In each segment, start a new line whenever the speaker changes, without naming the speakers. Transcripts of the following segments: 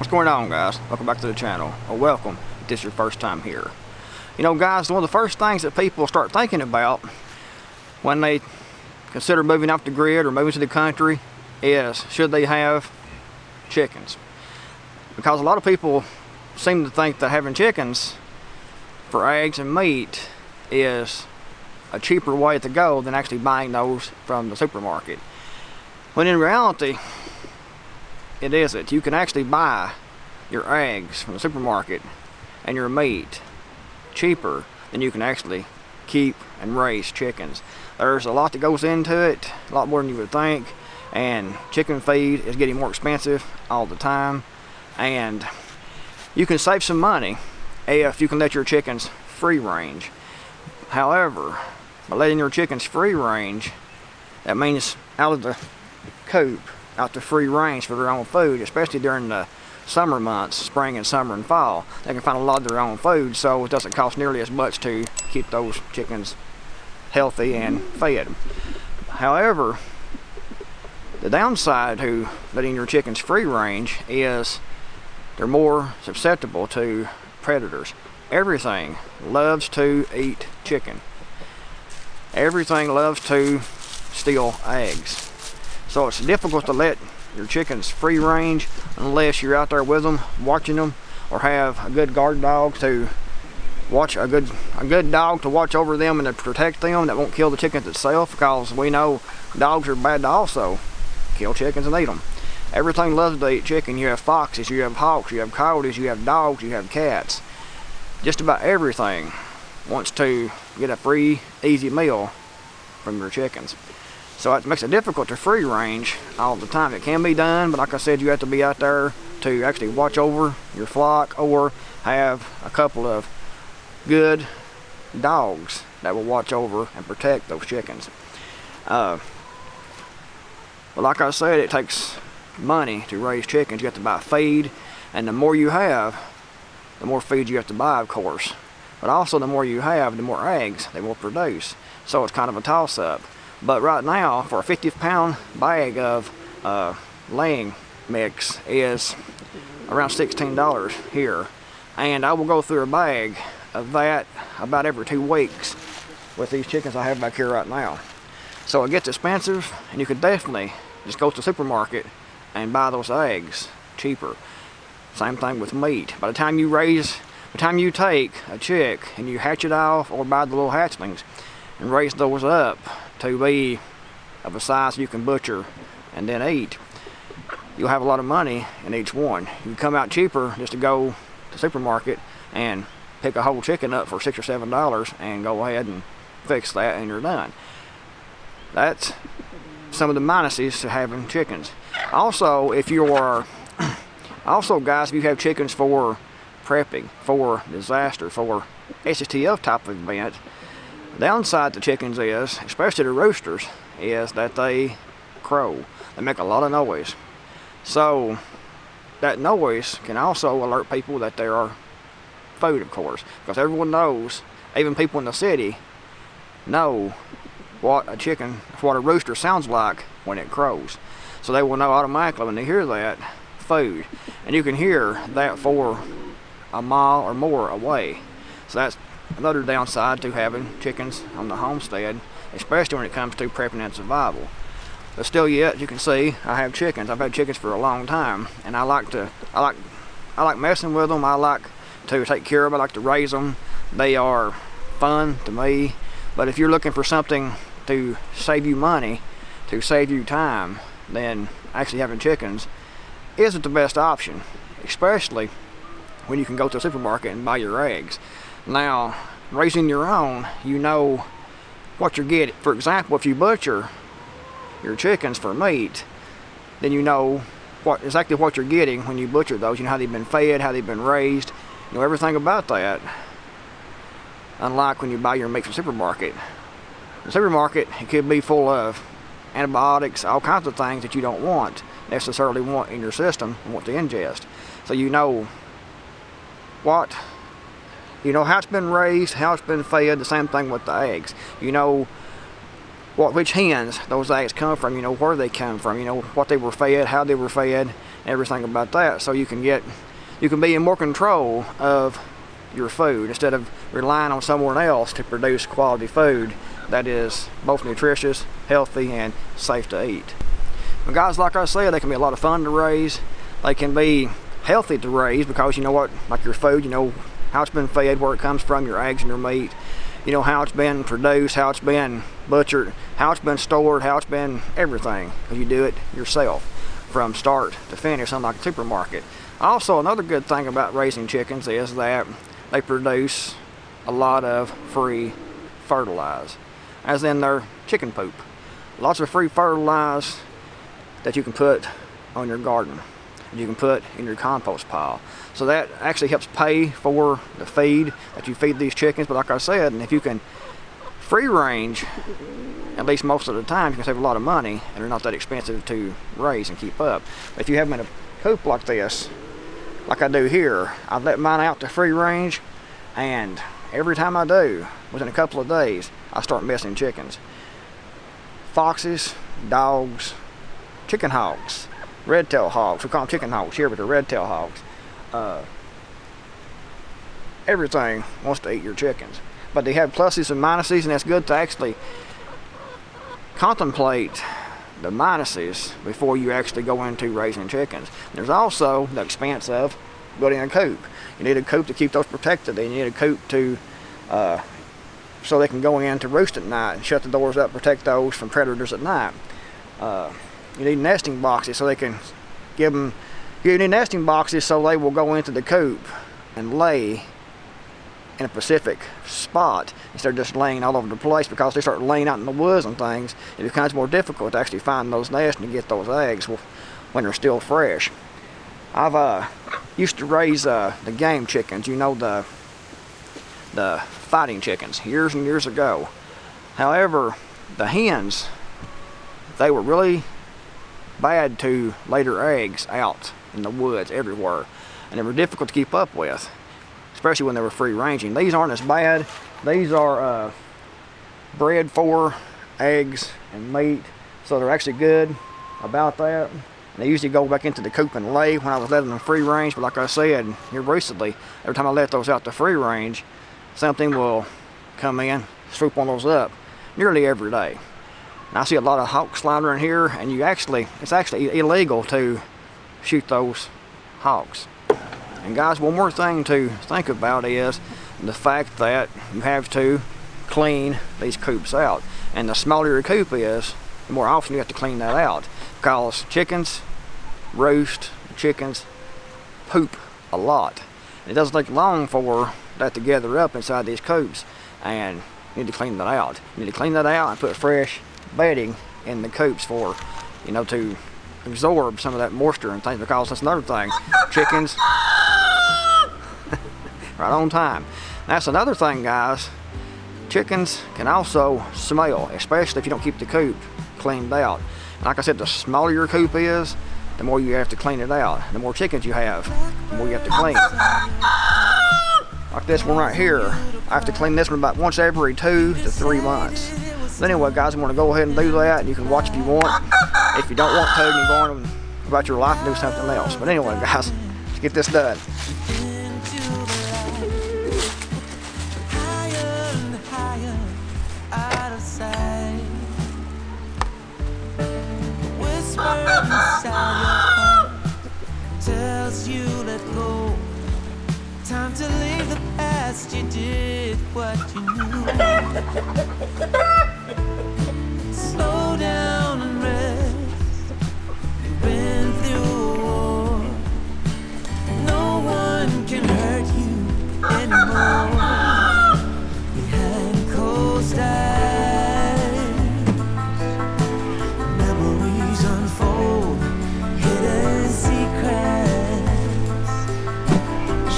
What's going on, guys? Welcome back to the channel, or welcome if this is your first time here. You know, guys, one of the first things that people start thinking about when they consider moving off the grid or moving to the country is, should they have chickens? Because a lot of people seem to think that having chickens for eggs and meat is a cheaper way to go than actually buying those from the supermarket. When in reality, it isn't. You can actually buy your eggs from the supermarket and your meat cheaper than you can actually keep and raise chickens. There's a lot that goes into it, a lot more than you would think, and chicken feed is getting more expensive all the time, and you can save some money if you can let your chickens free range. However, by letting your chickens free range, that means out of the coop, out to free range for their own food, especially during the summer months, spring and summer and fall. They can find a lot of their own food, so it doesn't cost nearly as much to keep those chickens healthy and fed. However, the downside to letting your chickens free range is they're more susceptible to predators. Everything loves to eat chicken. Everything loves to steal eggs. So it's difficult to let your chickens free range unless you're out there with them, watching them, or have a good guard dog to watch, a good dog to watch over them and to protect them that won't kill the chickens itself, because we know dogs are bad to also kill chickens and eat them. Everything loves to eat chicken. You have foxes, you have hawks, you have coyotes, you have dogs, you have cats. Just about everything wants to get a free, easy meal from your chickens. So it makes it difficult to free range all the time. It can be done, but like I said, you have to be out there to actually watch over your flock, or have a couple of good dogs that will watch over and protect those chickens. But like I said, it takes money to raise chickens. You have to buy feed, and the more you have, the more feed you have to buy, of course. But also, the more you have, the more eggs they will produce. So it's kind of a toss-up. But right now, for a 50-pound bag of laying mix is around $16 here. And I will go through a bag of that about every 2 weeks with these chickens I have back here right now. So it gets expensive, and you could definitely just go to the supermarket and buy those eggs cheaper. Same thing with meat. By the time you take a chick and you hatch it off, or buy the little hatchlings and raise those up to be of a size you can butcher and then eat, you'll have a lot of money in each one. You come out cheaper just to go to the supermarket and pick a whole chicken up for $6 or $7 and go ahead and fix that, and you're done. That's some of the minuses to having chickens. Also, if you are guys, if you have chickens for prepping, for disaster, for SSTF type of event, the downside to chickens is, especially the roosters, is that they crow. They make a lot of noise. So that noise can also alert people that there are food, of course, because everyone knows, even people in the city know what a rooster sounds like when it crows. So they will know automatically when they hear that, food. And you can hear that for a mile or more away. So that's another downside to having chickens on the homestead, especially when it comes to prepping and survival. But still, yet you can see I have chickens. I've had chickens for a long time, and I like messing with them. I like to take care of them. I like to raise them. They are fun to me. But if you're looking for something to save you money, to save you time, then actually having chickens isn't the best option, especially when you can go to the supermarket and buy your eggs. Now, raising your own, you know what you're getting. For example, if you butcher your chickens for meat, then you know exactly what you're getting when you butcher those. You know how they've been fed, how they've been raised. You know everything about that. Unlike when you buy your meat from the supermarket. The supermarket, it could be full of antibiotics, all kinds of things that you don't necessarily want in your system and want to ingest. So you know how it's been raised, how it's been fed. The same thing with the eggs. You know which hens those eggs come from, you know where they come from, you know what they were fed, how they were fed, everything about that. So you can be in more control of your food instead of relying on someone else to produce quality food that is both nutritious, healthy, and safe to eat. But guys, like I said, they can be a lot of fun to raise. They can be healthy to raise because you know what, like your food, you know how it's been fed, where it comes from, your eggs and your meat. You know how it's been produced, how it's been butchered, how it's been stored, how it's been everything. Because you do it yourself from start to finish, unlike a supermarket. Also, another good thing about raising chickens is that they produce a lot of free fertilizer, as in their chicken poop. Lots of free fertilizer that you can put on your garden, you can put in your compost pile. So that actually helps pay for the feed that you feed these chickens. But like I said, and if you can free range, at least most of the time, you can save a lot of money, and they're not that expensive to raise and keep up. But if you have them in a coop like this, like I do here, I let mine out to free range, and every time I do, within a couple of days, I start missing chickens. Foxes, dogs, chicken hogs, red-tailed hogs. We call them chicken hogs here, but they're red-tailed hogs. Everything wants to eat your chickens. But they have pluses and minuses, and it's good to actually contemplate the minuses before you actually go into raising chickens. There's also the expense of building a coop. You need a coop to keep those protected. You need a coop to so they can go in to roost at night and shut the doors up, protect those from predators at night. You need nesting boxes so they can give them. You need nesting boxes so they will go into the coop and lay in a specific spot instead of just laying all over the place, because they start laying out in the woods and things. It becomes more difficult to actually find those nests and get those eggs when they're still fresh. I've used to raise the game chickens, you know, the fighting chickens, years and years ago. However, the hens, they were really bad to lay their eggs out in the woods everywhere, and they were difficult to keep up with, especially when they were free ranging. These aren't as bad. These are bred for eggs and meat, so they're actually good about that. And they usually go back into the coop and lay when I was letting them free range. But like I said here recently, every time I let those out to free range, something will come in, swoop on those up nearly every day. And I see a lot of hawks flying around here, and it's actually illegal to shoot those hawks. And guys, one more thing to think about is the fact that you have to clean these coops out. And the smaller your coop is, the more often you have to clean that out, because chickens roost, chickens poop a lot. And it doesn't take long for that to gather up inside these coops, and you need to clean that out. You need to clean that out and put fresh bedding in the coops for, you know, to absorb some of that moisture and things, because that's another thing. Chickens, right on time. That's another thing, guys. Chickens can also smell, especially if you don't keep the coop cleaned out. Like I said, the smaller your coop is, the more you have to clean it out. The more chickens you have, the more you have to clean. Like this one right here, I have to clean this one about once every 2 to 3 months. But anyway, guys, I'm going to go ahead and do that, and you can watch if you want. If you don't want to, you can go on about your life and do something else. But anyway, guys, let's get this done.
Tells you let go. Time to leave the past. You did what you knew. Slow down and rest. You've been through a war. No one can hurt you anymore. Behind closed eyes, memories unfold. Hidden secrets,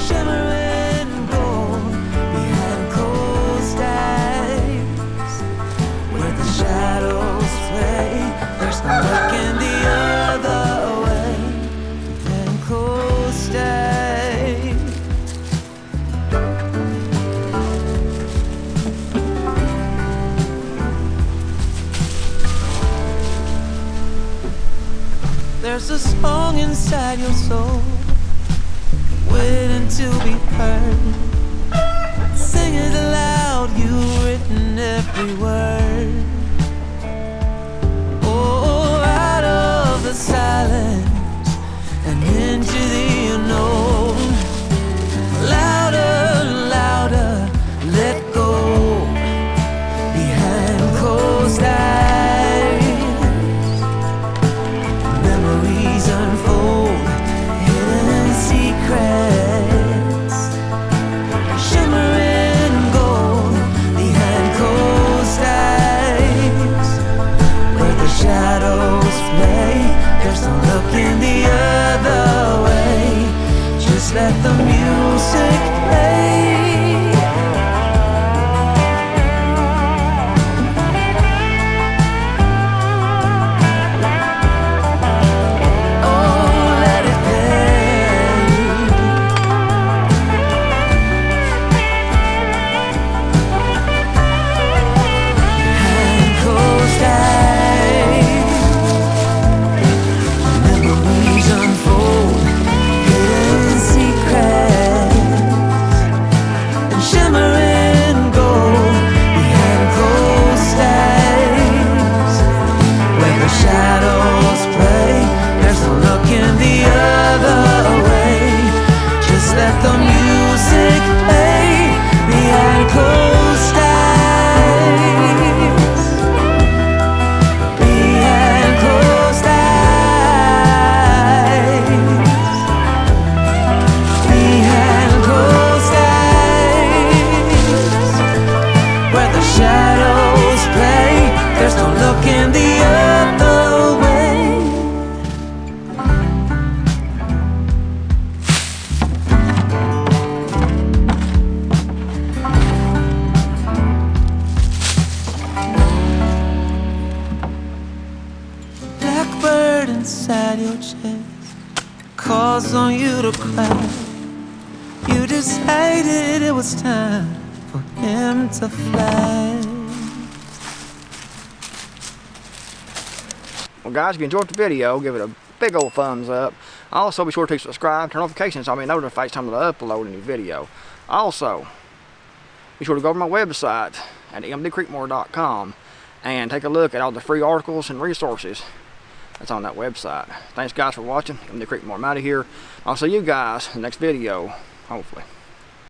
shimmering gold behind closed eyes, where the shadows play. There's a song inside your soul, waiting to be heard. Sing it aloud, you've written every word. Oh, out of the silence and into the unknown. Louder, louder, let go. Behind closed eyes, memories unfold, hidden secrets, shimmering gold. Behind closed eyes, where the shadows play, there's no looking the other way. Just let the music play. Blackbird inside your chest calls on you to cry. You decided it was time for him to fly.
Well guys, if you enjoyed the video, give it a big old thumbs up. Also, be sure to subscribe, turn notifications so I'll be notified each time that I upload a new video. Also, be sure to go over my website at mdcreekmore.com and take a look at all the free articles and resources that's on that website. Thanks guys for watching. MD Creekmore, I'm out of here. I'll see you guys in the next video, hopefully.